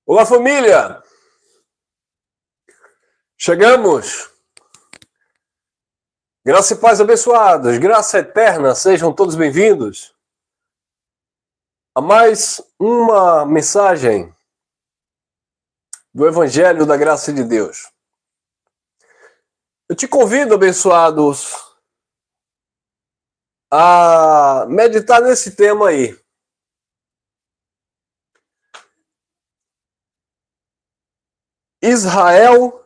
Olá, família! Chegamos! Graça e paz abençoados, graça eterna, sejam todos bem-vindos a mais uma mensagem do Evangelho da Graça de Deus. Eu te convido, abençoados, a meditar nesse tema aí. Israel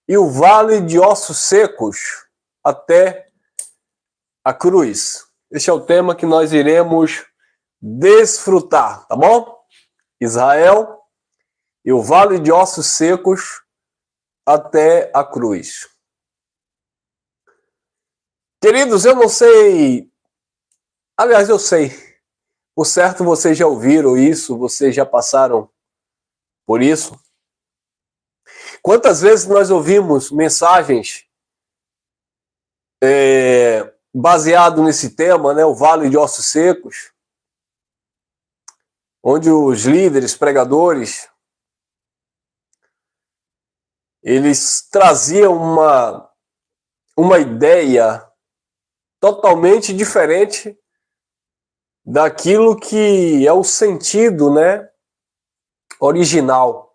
e o vale de ossos secos até a cruz. Este é o tema que nós iremos desfrutar, tá bom? Israel e o vale de ossos secos até a cruz. Queridos, eu não sei... Aliás, eu sei. Por certo, vocês já ouviram isso, vocês já passaram por isso. Quantas vezes nós ouvimos mensagens baseado nesse tema, né, o Vale de Ossos Secos, onde os líderes, pregadores, eles traziam uma ideia totalmente diferente daquilo que é o sentido, né, original.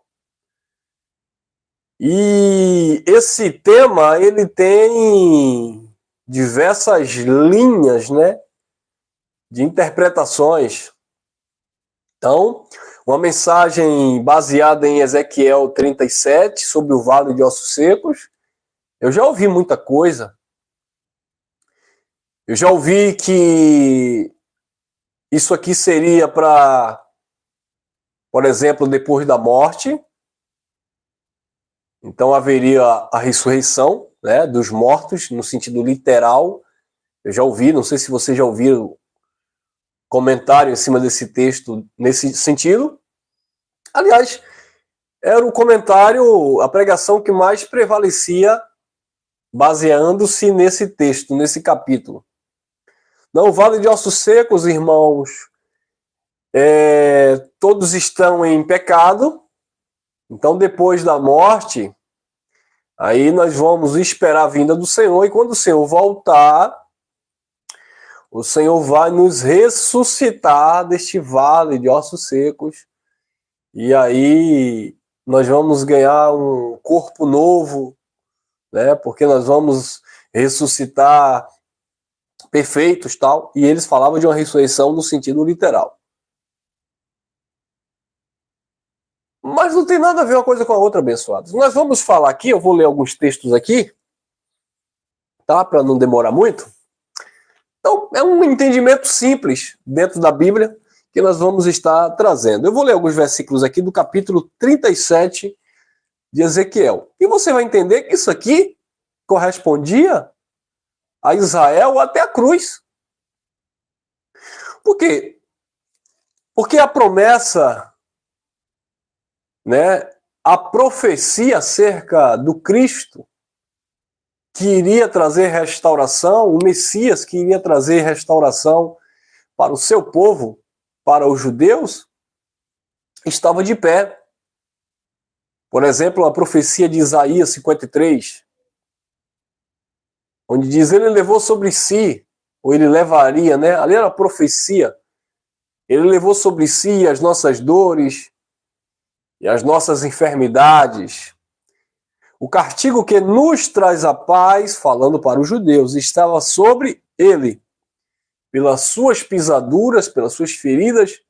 E esse tema, ele tem diversas linhas, né, de interpretações. Então, uma mensagem baseada em Ezequiel 37, sobre o Vale de Ossos Secos, eu já ouvi muita coisa. Eu já ouvi que isso aqui seria para, por exemplo, depois da morte. Então haveria a ressurreição, né, dos mortos, no sentido literal. Eu já ouvi, não sei se vocês já ouviram comentário em cima desse texto nesse sentido. Aliás, era o comentário, a pregação que mais prevalecia baseando-se nesse texto, nesse capítulo. Não, o Vale de Ossos Secos, irmãos, todos estão em pecado. Então, depois da morte, aí nós vamos esperar a vinda do Senhor, e quando o Senhor voltar, o Senhor vai nos ressuscitar deste vale de ossos secos, e aí nós vamos ganhar um corpo novo, né? Porque nós vamos ressuscitar perfeitos, tal. E eles falavam de uma ressurreição no sentido literal. Mas não tem nada a ver uma coisa com a outra, abençoados. Nós vamos falar aqui, eu vou ler alguns textos aqui, tá? Para não demorar muito. Então, é um entendimento simples dentro da Bíblia que nós vamos estar trazendo. Eu vou ler alguns versículos aqui do capítulo 37 de Ezequiel. E você vai entender que isso aqui correspondia a Israel até a cruz. Por quê? Porque a promessa, né, a profecia acerca do Cristo que iria trazer restauração, o Messias que iria trazer restauração para o seu povo, para os judeus, estava de pé. Por exemplo, a profecia de Isaías 53, onde diz, ele levou sobre si, ou ele levaria, né? Ali era a profecia. Ele levou sobre si as nossas dores e as nossas enfermidades. O castigo que nos traz a paz, falando para os judeus, estava sobre ele. Pelas suas pisaduras, pelas suas feridas,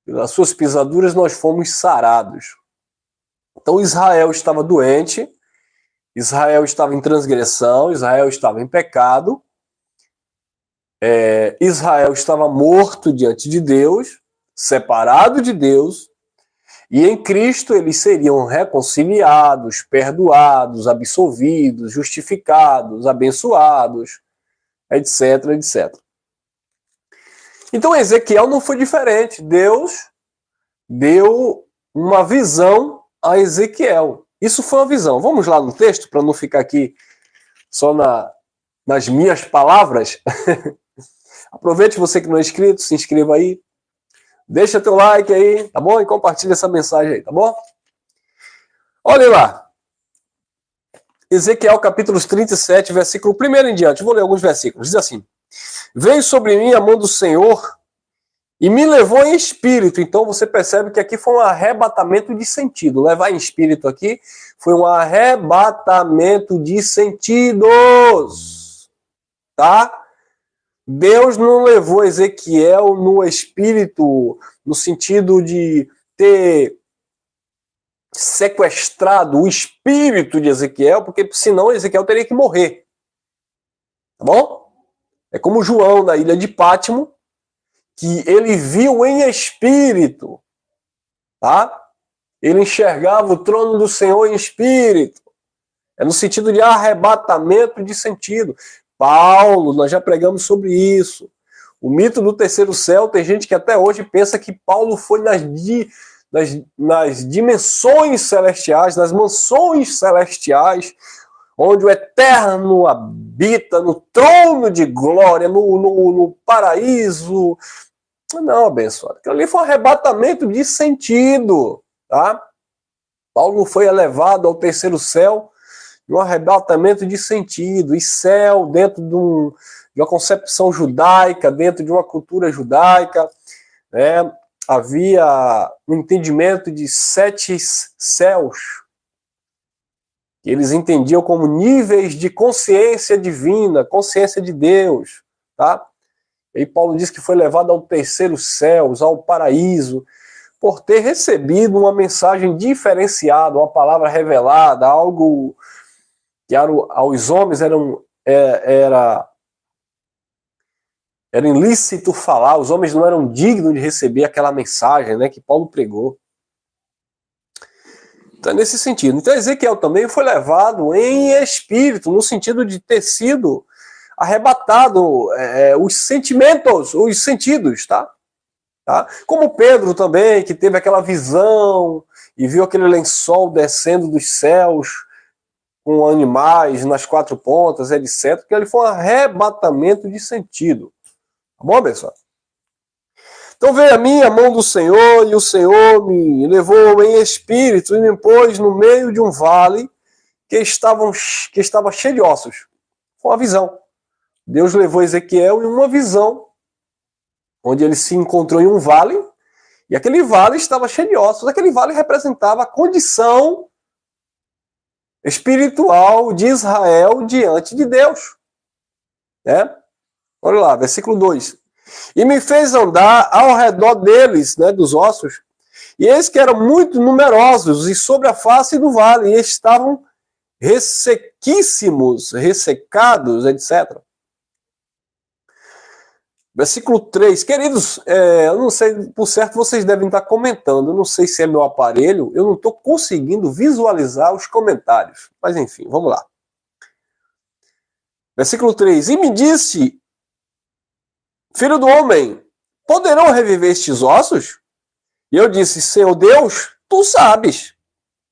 pelas suas pisaduras nós fomos sarados. Então Israel estava doente, Israel estava em transgressão, Israel estava em pecado, Israel estava morto diante de Deus, separado de Deus, e em Cristo eles seriam reconciliados, perdoados, absolvidos, justificados, abençoados, etc, etc. Então Ezequiel não foi diferente. Deus deu uma visão a Ezequiel. Isso foi uma visão. Vamos lá no texto, para não ficar aqui só nas minhas palavras. Aproveite, você que não é inscrito, se inscreva aí. Deixa teu like aí, tá bom? E compartilha essa mensagem aí, tá bom? Olha lá. Ezequiel capítulo 37, versículo 1 em diante. Vou ler alguns versículos. Diz assim: Veio sobre mim a mão do Senhor e me levou em espírito. Então você percebe que aqui foi um arrebatamento de sentido. Levar em espírito aqui foi um arrebatamento de sentidos. Tá? Deus não levou Ezequiel no espírito, no sentido de ter sequestrado o espírito de Ezequiel, porque senão Ezequiel teria que morrer. Tá bom? É como João na ilha de Pátimo, que ele viu em espírito, tá? Ele enxergava o trono do Senhor em espírito. É no sentido de arrebatamento de sentido. Paulo, nós já pregamos sobre isso. O mito do terceiro céu, tem gente que até hoje pensa que Paulo foi nas dimensões celestiais, nas mansões celestiais, onde o Eterno habita no trono de glória, no paraíso. Não, abençoado. Aquilo ali foi um arrebatamento de sentido. Tá? Paulo foi elevado ao terceiro céu em um arrebatamento de sentido. E céu dentro de uma concepção judaica, dentro de uma cultura judaica, né? Havia um entendimento de 7 céus, que eles entendiam como níveis de consciência divina, consciência de Deus, tá? E Paulo diz que foi levado ao terceiro céu, ao paraíso, por ter recebido uma mensagem diferenciada, uma palavra revelada, algo que aos homens era ilícito falar, os homens não eram dignos de receber aquela mensagem, né, que Paulo pregou. Então, nesse sentido. Então, Ezequiel também foi levado em espírito, no sentido de ter sido arrebatado os sentimentos, os sentidos, tá? Como Pedro também, que teve aquela visão e viu aquele lençol descendo dos céus com animais nas 4 pontas, etc. Que ele foi um arrebatamento de sentido. Tá bom, pessoal? Então veio a mim a mão do Senhor, e o Senhor me levou em espírito e me pôs no meio de um vale que estava cheio de ossos. Foi uma visão. Deus levou Ezequiel em uma visão, onde ele se encontrou em um vale, e aquele vale estava cheio de ossos. Aquele vale representava a condição espiritual de Israel diante de Deus. Né? Olha lá, versículo 2. E me fez andar ao redor deles, né, dos ossos, e eis que eram muito numerosos, e sobre a face do vale, e estavam ressequíssimos, ressecados, etc. Versículo 3. Queridos, eu não sei, por certo vocês devem estar comentando, eu não sei se é meu aparelho, eu não estou conseguindo visualizar os comentários. Mas enfim, vamos lá. Versículo 3. E me disse: Filho do homem, poderão reviver estes ossos? E eu disse: Senhor Deus, tu sabes.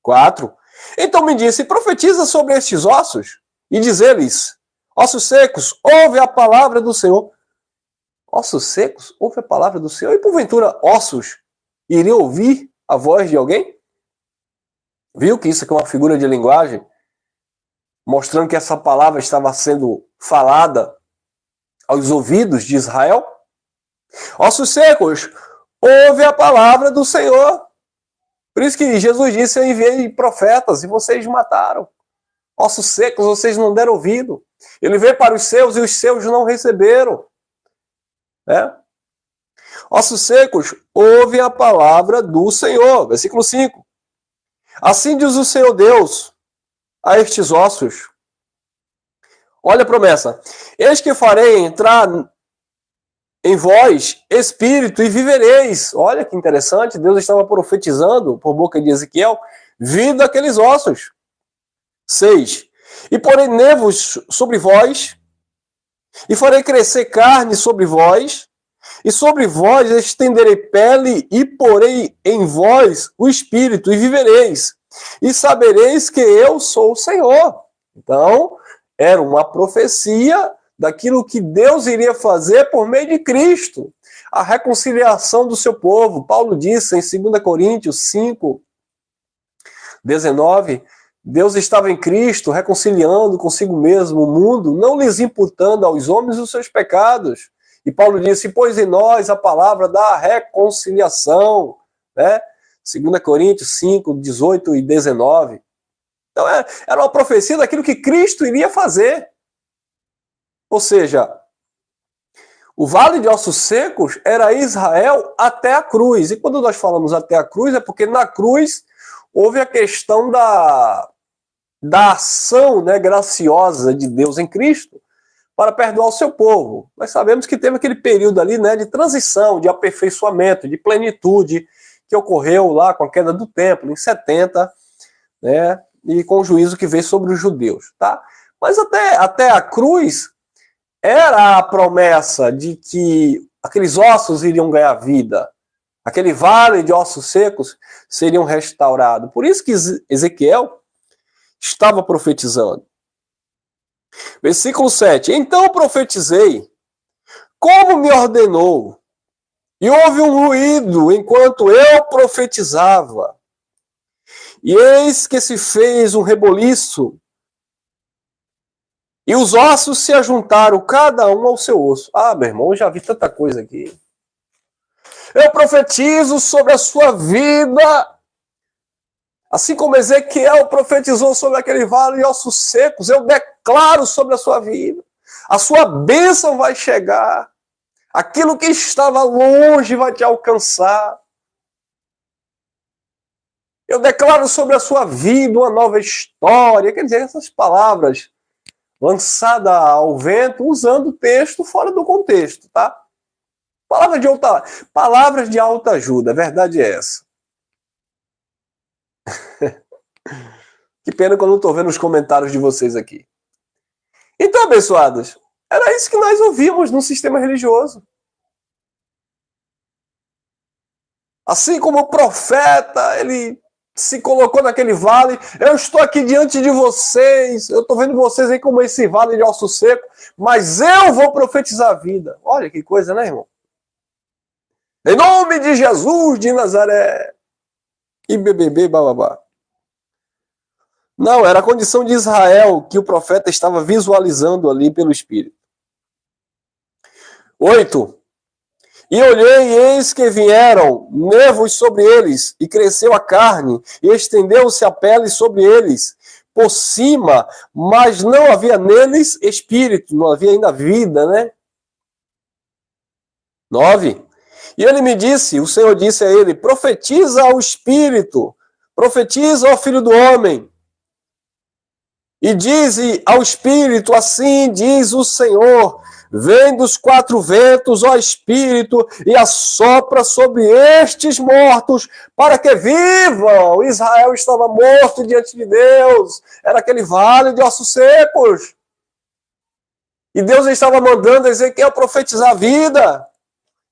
4. Então me disse: profetiza sobre estes ossos, e diz-lhes: ossos secos, ouve a palavra do Senhor. Ossos secos, ouve a palavra do Senhor. E porventura, ossos iriam ouvir a voz de alguém? Viu que isso aqui é uma figura de linguagem? Mostrando que essa palavra estava sendo falada aos ouvidos de Israel? Ossos secos, ouve a palavra do Senhor. Por isso que Jesus disse: eu enviei profetas e vocês mataram. Ossos secos, vocês não deram ouvido. Ele veio para os seus e os seus não receberam. Ossos secos, ouve a palavra do Senhor. Versículo 5. Assim diz o Senhor Deus a estes ossos. Olha a promessa. Eis que farei entrar em vós espírito e vivereis. Olha que interessante, Deus estava profetizando por boca de Ezequiel vida aqueles ossos. 6. E porei nervos sobre vós, e farei crescer carne sobre vós, e sobre vós estenderei pele, e porei em vós o espírito, e vivereis, e sabereis que eu sou o Senhor. Então, era uma profecia daquilo que Deus iria fazer por meio de Cristo. a reconciliação do seu povo. Paulo disse em 2 Coríntios 5, 19, Deus estava em Cristo reconciliando consigo mesmo o mundo, não lhes imputando aos homens os seus pecados. E Paulo disse, pois em nós a palavra da reconciliação, né? 2 Coríntios 5, 18 e 19. Então era uma profecia daquilo que Cristo iria fazer. Ou seja, o vale de ossos secos era Israel até a cruz. E quando nós falamos até a cruz, é porque na cruz houve a questão da ação, né, graciosa de Deus em Cristo para perdoar o seu povo. Nós sabemos que teve aquele período ali, né, de transição, de aperfeiçoamento, de plenitude, que ocorreu lá com a queda do templo, em 70, né, e com o juízo que veio sobre os judeus. Tá? Mas até a cruz era a promessa de que aqueles ossos iriam ganhar vida, aquele vale de ossos secos seriam restaurados. Por isso que Ezequiel estava profetizando. Versículo 7. Então profetizei, como me ordenou, e houve um ruído enquanto eu profetizava. E eis que se fez um reboliço, e os ossos se ajuntaram, cada um ao seu osso. Ah, meu irmão, eu já vi tanta coisa aqui. Eu profetizo sobre a sua vida, assim como Ezequiel profetizou sobre aquele vale de ossos secos, eu declaro sobre a sua vida. A sua bênção vai chegar. Aquilo que estava longe vai te alcançar. Eu declaro sobre a sua vida uma nova história. Quer dizer, essas palavras lançadas ao vento, usando o texto fora do contexto, tá? Palavras de alta ajuda, a verdade é essa. Que pena que eu não estou vendo os comentários de vocês aqui. Então, abençoados, era isso que nós ouvíamos no sistema religioso. Assim como o profeta, ele se colocou naquele vale, eu estou aqui diante de vocês, eu estou vendo vocês aí como esse vale de osso seco, mas eu vou profetizar a vida. Olha que coisa, né, irmão? Em nome de Jesus de Nazaré. E BBB, bababá. Não, era a condição de Israel que o profeta estava visualizando ali pelo Espírito. 8. E olhei, e eis que vieram nervos sobre eles, e cresceu a carne, e estendeu-se a pele sobre eles, por cima, mas não havia neles espírito, não havia ainda vida, né? 9. E ele me disse, o Senhor disse a ele, profetiza ao Espírito, profetiza ao Filho do Homem, e diz ao Espírito, assim diz o Senhor, vem dos quatro ventos, ó Espírito, e assopra sobre estes mortos, para que vivam. Israel estava morto diante de Deus, era aquele vale de ossos secos. E Deus estava mandando Ezequiel profetizar a vida.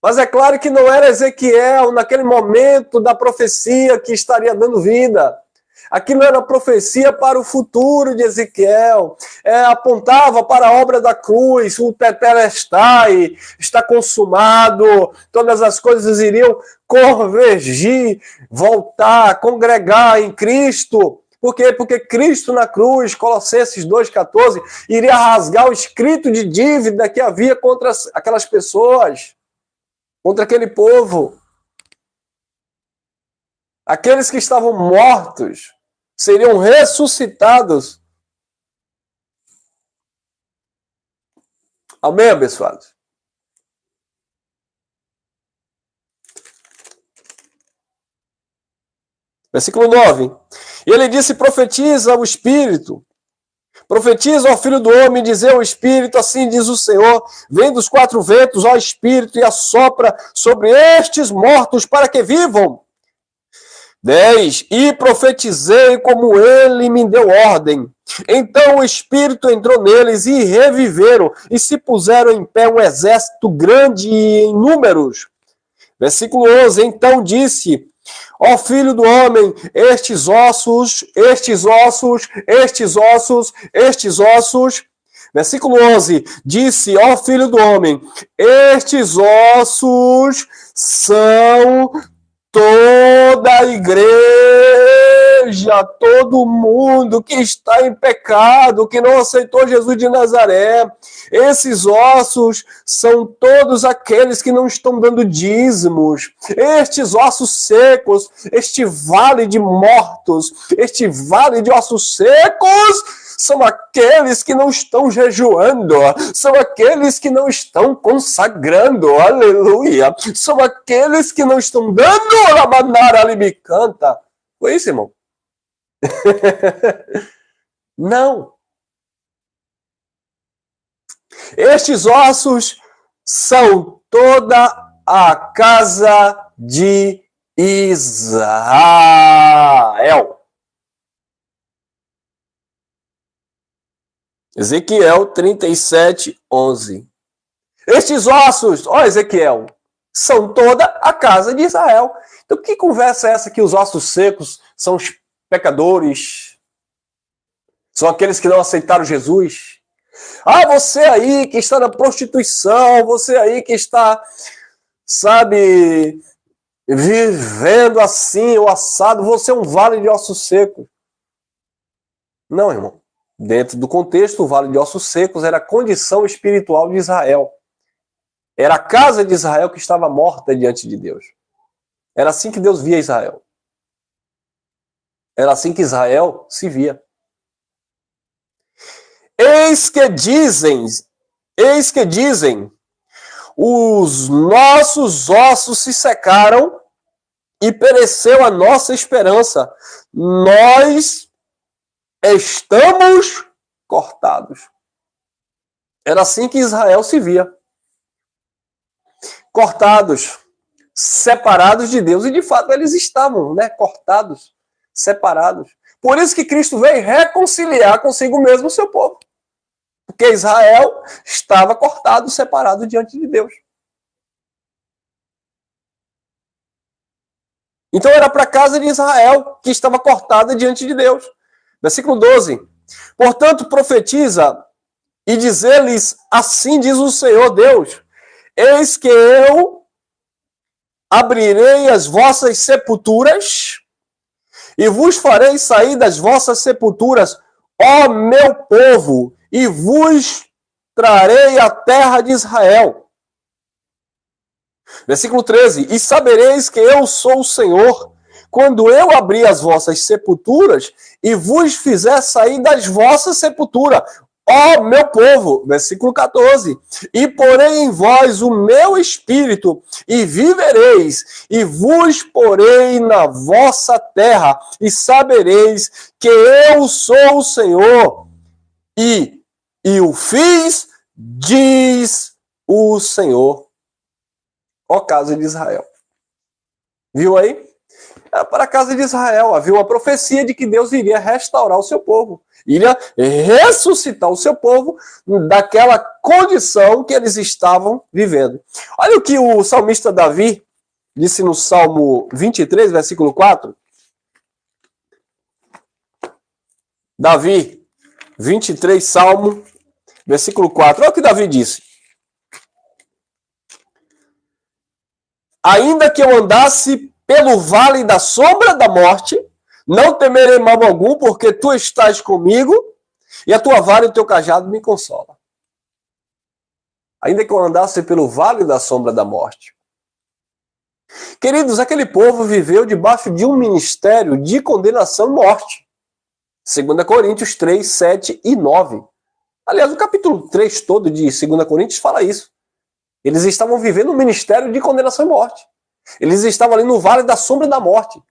Mas é claro que não era Ezequiel, naquele momento da profecia, que estaria dando vida. Aquilo era profecia para o futuro de Ezequiel. Apontava para a obra da cruz, o tetelestai, está consumado, todas as coisas iriam convergir, voltar, congregar em Cristo. Por quê? Porque Cristo na cruz, Colossenses 2,14, iria rasgar o escrito de dívida que havia contra aquelas pessoas, contra aquele povo. Aqueles que estavam mortos seriam ressuscitados. Amém, abençoados? Versículo 9. E ele disse, profetiza ao Espírito, profetiza ao Filho do Homem, dizer ao Espírito, assim diz o Senhor, vem dos quatro ventos, ó Espírito, e assopra sobre estes mortos para que vivam. 10. E profetizei como ele me deu ordem. Então o Espírito entrou neles e reviveram, e se puseram em pé um exército grande em números. Versículo 11. Então disse, ó Filho do Homem, estes ossos, Versículo 11, disse, ó filho do homem, estes ossos são toda a igreja, todo mundo que está em pecado, que não aceitou Jesus de Nazaré. Esses ossos são todos aqueles que não estão dando dízimos. Estes ossos secos, este vale de mortos, este vale de ossos secos, são aqueles que não estão jejuando, são aqueles que não estão consagrando, aleluia, são aqueles que não estão dando a manara libicanta. Foi isso, irmão? Não. Estes ossos são toda a casa de Israel. Ezequiel 37, 11. Estes ossos, ó Ezequiel, são toda a casa de Israel. Então que conversa é essa que os ossos secos são os pecadores? São aqueles que não aceitaram Jesus? Ah, você aí que está na prostituição, você aí que está, sabe, vivendo assim, o assado, você é um vale de ossos secos. Não, irmão. Dentro do contexto, o Vale de Ossos Secos era a condição espiritual de Israel. Era a casa de Israel que estava morta diante de Deus. Era assim que Deus via Israel. Era assim que Israel se via. Eis que dizem, os nossos ossos se secaram e pereceu a nossa esperança. Nós estamos cortados. Era assim que Israel se via. Cortados, separados de Deus. E de fato eles estavam, né? Cortados, separados. Por isso que Cristo veio reconciliar consigo mesmo o seu povo. Porque Israel estava cortado, separado diante de Deus. Então era para a casa de Israel que estava cortada diante de Deus. Versículo 12. Portanto, profetiza e dizer-lhes, assim diz o Senhor Deus, eis que eu abrirei as vossas sepulturas e vos farei sair das vossas sepulturas, ó meu povo, e vos trarei a terra de Israel. Versículo 13. E sabereis que eu sou o Senhor, quando eu abrir as vossas sepulturas e vos fizer sair das vossas sepulturas, ó meu povo. Versículo 14. E porei em vós o meu espírito, e vivereis, e vos porei na vossa terra, e sabereis que eu sou o Senhor, e o fiz, diz o Senhor. Ó casa de Israel. Viu aí? Para a casa de Israel havia uma profecia de que Deus iria restaurar o seu povo, iria ressuscitar o seu povo daquela condição que eles estavam vivendo. Olha o que o salmista Davi disse no Salmo 23, versículo 4. Davi, 23, Salmo, versículo 4. Olha o que Davi disse. Ainda que eu andasse pelo vale da sombra da morte, não temerei mal algum, porque tu estás comigo, e a tua vara e o teu cajado me consolam. Ainda que eu andasse pelo vale da sombra da morte. Queridos, aquele povo viveu debaixo de um ministério de condenação e morte. 2 Coríntios 3, 7 e 9. Aliás, o capítulo 3 todo de 2 Coríntios fala isso. Eles estavam vivendo um ministério de condenação e morte. Eles estavam ali no vale da sombra da morte,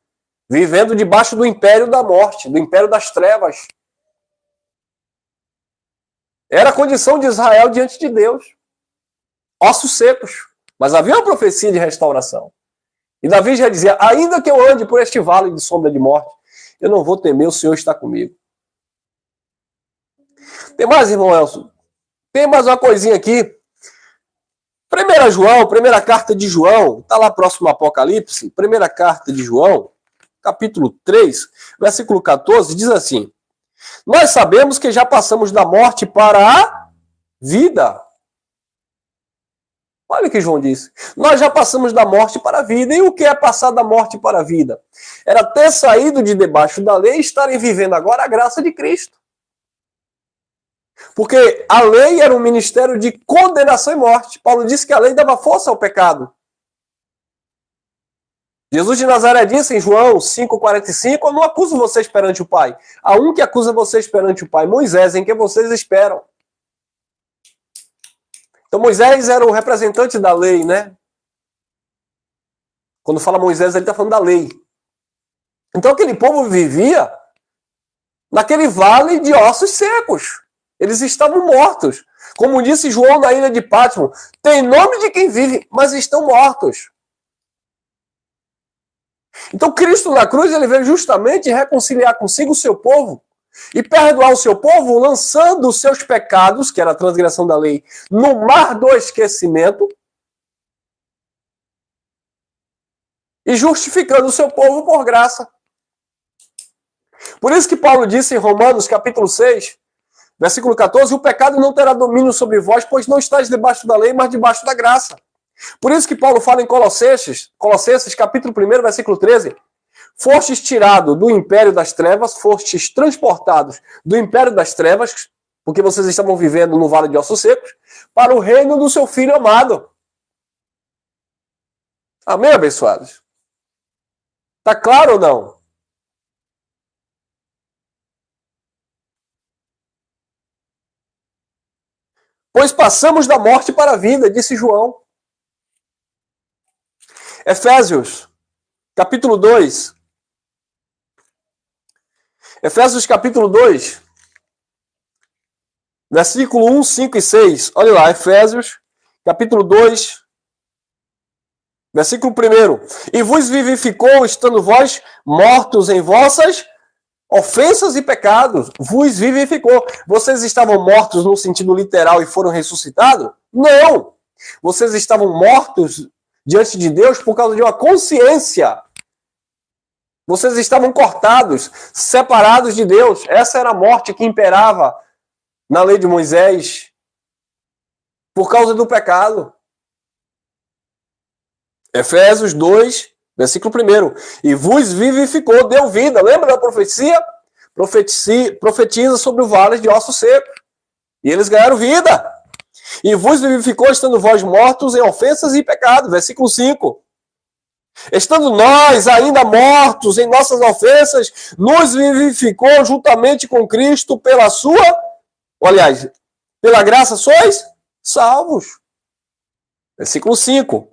vivendo debaixo do império da morte, do império das trevas. Era a condição de Israel diante de Deus. Ossos secos. Mas havia uma profecia de restauração. E Davi já dizia, ainda que eu ande por este vale de sombra de morte, eu não vou temer, o Senhor está comigo. Tem mais, irmão Elson? Tem mais uma coisinha aqui. 1 João, primeira carta de João, está lá próximo ao Apocalipse, primeira carta de João, capítulo 3, versículo 14, diz assim, nós sabemos que já passamos da morte para a vida. Olha o que João disse. Nós já passamos da morte para a vida. E o que é passar da morte para a vida? Era ter saído de debaixo da lei e estarem vivendo agora a graça de Cristo. Porque a lei era um ministério de condenação e morte. Paulo disse que a lei dava força ao pecado. Jesus de Nazaré disse em João 5,45, eu não acuso vocês perante o Pai. Há um que acusa vocês perante o Pai, Moisés, em quem vocês esperam. Então Moisés era o representante da lei, né? Quando fala Moisés, ele está falando da lei. Então aquele povo vivia naquele vale de ossos secos. Eles estavam mortos. Como disse João na ilha de Patmos, tem nome de quem vive, mas estão mortos. Então Cristo na cruz, ele veio justamente reconciliar consigo o seu povo e perdoar o seu povo, lançando os seus pecados, que era a transgressão da lei, no mar do esquecimento e justificando o seu povo por graça. Por isso que Paulo disse em Romanos capítulo 6, versículo 14, o pecado não terá domínio sobre vós, pois não estáis debaixo da lei, mas debaixo da graça. Por isso que Paulo fala em Colossenses capítulo 1, versículo 13, fostes tirados do império das trevas, fostes transportados do império das trevas, porque vocês estavam vivendo no vale de ossos secos, para o reino do seu Filho amado. Amém, abençoados? Tá claro ou não? Pois passamos da morte para a vida, disse João. Efésios, capítulo 2. Efésios, capítulo 2, versículo 1, 5 e 6. Olha lá, Efésios, capítulo 2, versículo 1. E vos vivificou, estando vós mortos em vossas ofensas e pecados. Vos vivificou. Vocês estavam mortos no sentido literal e foram ressuscitados? Não! Vocês estavam mortos diante de Deus por causa de uma consciência. Vocês estavam cortados, separados de Deus. Essa era a morte que imperava na lei de Moisés por causa do pecado. Efésios 2, versículo 1. E vos vivificou, deu vida. Lembra da profecia? Profetiza sobre o vale de ossos secos. E eles ganharam vida. E vos vivificou, estando vós mortos em ofensas e pecados. Versículo 5. Estando nós ainda mortos em nossas ofensas, nos vivificou juntamente com Cristo pela sua... Aliás, pela graça sois salvos. Versículo 5.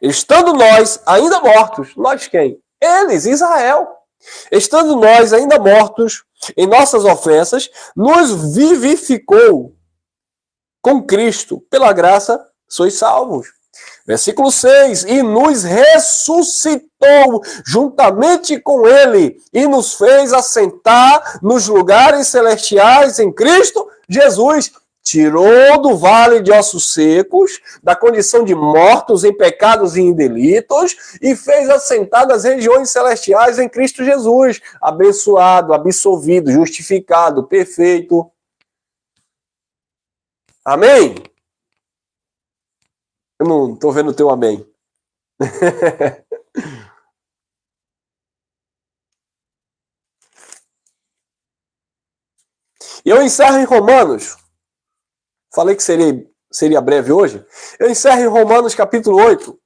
Estando nós ainda mortos, nós quem? Eles, Israel. Estando nós ainda mortos em nossas ofensas, nos vivificou com Cristo. Pela graça sois salvos. Versículo 6. E nos ressuscitou juntamente com Ele e nos fez assentar nos lugares celestiais em Cristo Jesus. Tirou do vale de ossos secos, da condição de mortos em pecados e em delitos, e fez assentar nas regiões celestiais em Cristo Jesus. Abençoado, absolvido, justificado, perfeito. Amém? Eu não estou vendo o teu amém. E eu encerro em Romanos. Falei que seria breve hoje. Eu encerro em Romanos capítulo 8,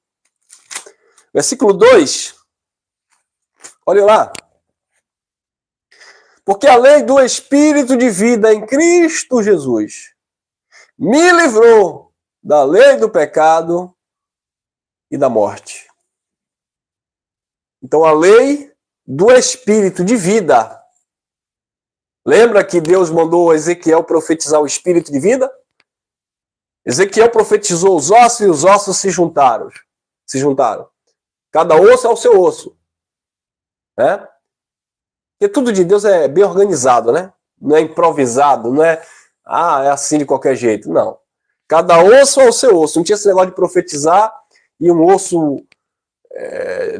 versículo 2. Olha lá. Porque a lei do Espírito de vida em Cristo Jesus me livrou da lei do pecado e da morte. Então a lei do Espírito de vida. Lembra que Deus mandou Ezequiel profetizar o Espírito de vida? Ezequiel profetizou os ossos e os ossos se juntaram. Cada osso é o seu osso. Né? Porque tudo de Deus é bem organizado, né? Não é improvisado, não é, é assim de qualquer jeito. Não. Cada osso é o seu osso. Não tinha esse negócio de profetizar e um osso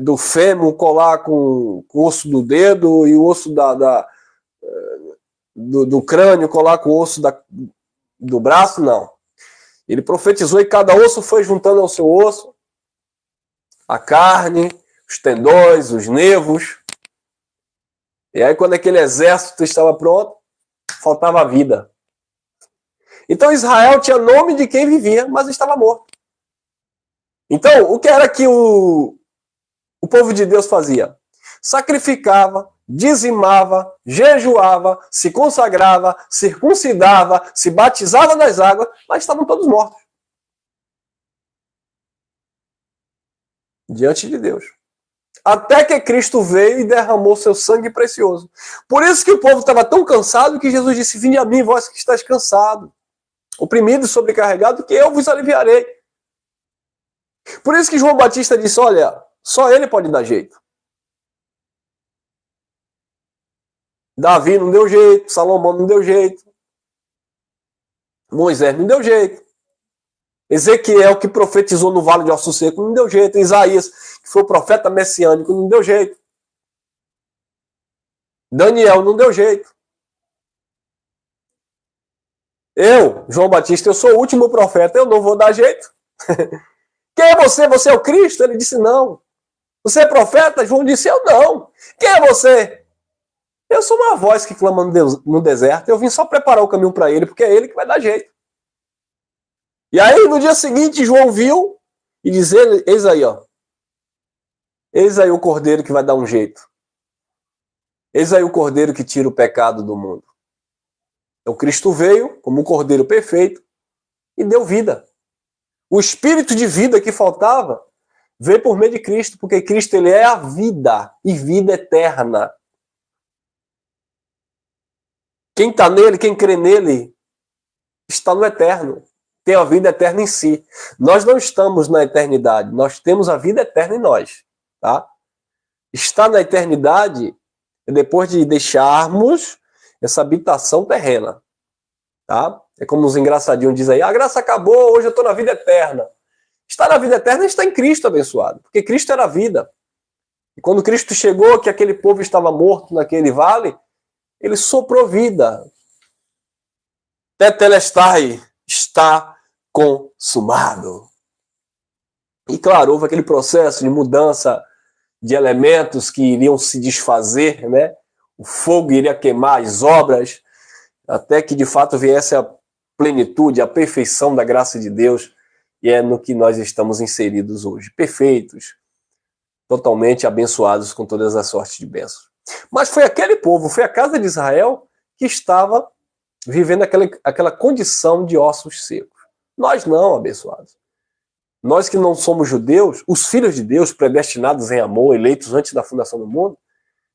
do fêmur colar com o osso do dedo e o osso do crânio colar com o osso do braço, não. Ele profetizou e cada osso foi juntando ao seu osso, a carne, os tendões, os nervos. E aí, quando aquele exército estava pronto, faltava vida. Então, Israel tinha nome de quem vivia, mas estava morto. Então, o que era que o povo de Deus fazia? Sacrificava, dizimava, jejuava, se consagrava, circuncidava, se batizava nas águas, mas estavam todos mortos. Diante de Deus. Até que Cristo veio e derramou seu sangue precioso. Por isso que o povo estava tão cansado que Jesus disse: vinde a mim, vós que estáis cansados, oprimidos e sobrecarregados, que eu vos aliviarei. Por isso que João Batista disse: olha, só ele pode dar jeito. Davi não deu jeito, Salomão não deu jeito, Moisés não deu jeito, Ezequiel, que profetizou no vale de ossos secos, não deu jeito, Isaías, que foi o profeta messiânico, não deu jeito, Daniel não deu jeito. Eu, João Batista, eu sou o último profeta, eu não vou dar jeito. Quem é você? Você é o Cristo? Ele disse: não. Você é profeta? João disse: eu não. Quem é você? Eu sou uma voz que clama no deserto. Eu vim só preparar o caminho para ele, porque é ele que vai dar jeito. E aí, no dia seguinte, João viu e diz: eis aí, ó. Eis aí o cordeiro que vai dar um jeito. Eis aí o cordeiro que tira o pecado do mundo. Então, Cristo veio como um cordeiro perfeito e deu vida. O espírito de vida que faltava veio por meio de Cristo, porque Cristo, ele é a vida e vida eterna. Quem está nele, quem crê nele, está no eterno. Tem a vida eterna em si. Nós não estamos na eternidade, nós temos a vida eterna em nós. Tá? Estar na eternidade é depois de deixarmos essa habitação terrena. Tá? É como os engraçadinhos dizem aí: a graça acabou, hoje eu estou na vida eterna. Estar na vida eterna está em Cristo, abençoado. Porque Cristo era a vida. E quando Cristo chegou, que aquele povo estava morto naquele vale, ele soprou vida. Tetelestai, está consumado. E claro, houve aquele processo de mudança de elementos que iriam se desfazer, né? O fogo iria queimar as obras, até que de fato viesse a plenitude, a perfeição da graça de Deus, e é no que nós estamos inseridos hoje. Perfeitos, totalmente abençoados com todas as sortes de bênçãos. Mas foi aquele povo, foi a casa de Israel que estava vivendo aquela condição de ossos secos. Nós não, abençoados. Nós que não somos judeus, os filhos de Deus, predestinados em amor, eleitos antes da fundação do mundo,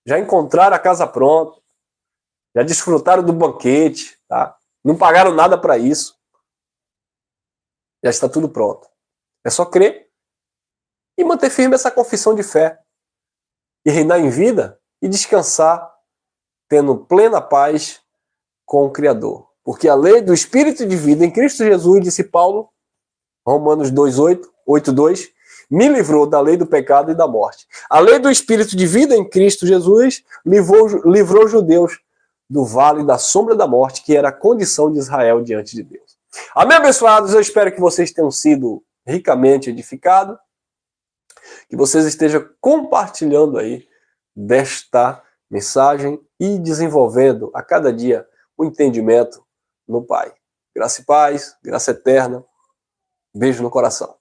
já encontraram a casa pronta, já desfrutaram do banquete, tá? Não pagaram nada para isso. Já está tudo pronto. É só crer e manter firme essa confissão de fé. E reinar em vida e descansar, tendo plena paz com o Criador. Porque a lei do Espírito de vida em Cristo Jesus, disse Paulo, Romanos 8:2, me livrou da lei do pecado e da morte. A lei do Espírito de vida em Cristo Jesus livrou os judeus do vale da sombra da morte, que era a condição de Israel diante de Deus. Amém, abençoados? Eu espero que vocês tenham sido ricamente edificados, que vocês estejam compartilhando aí desta mensagem e desenvolvendo a cada dia o entendimento no Pai. Graça e paz, graça eterna. Beijo no coração.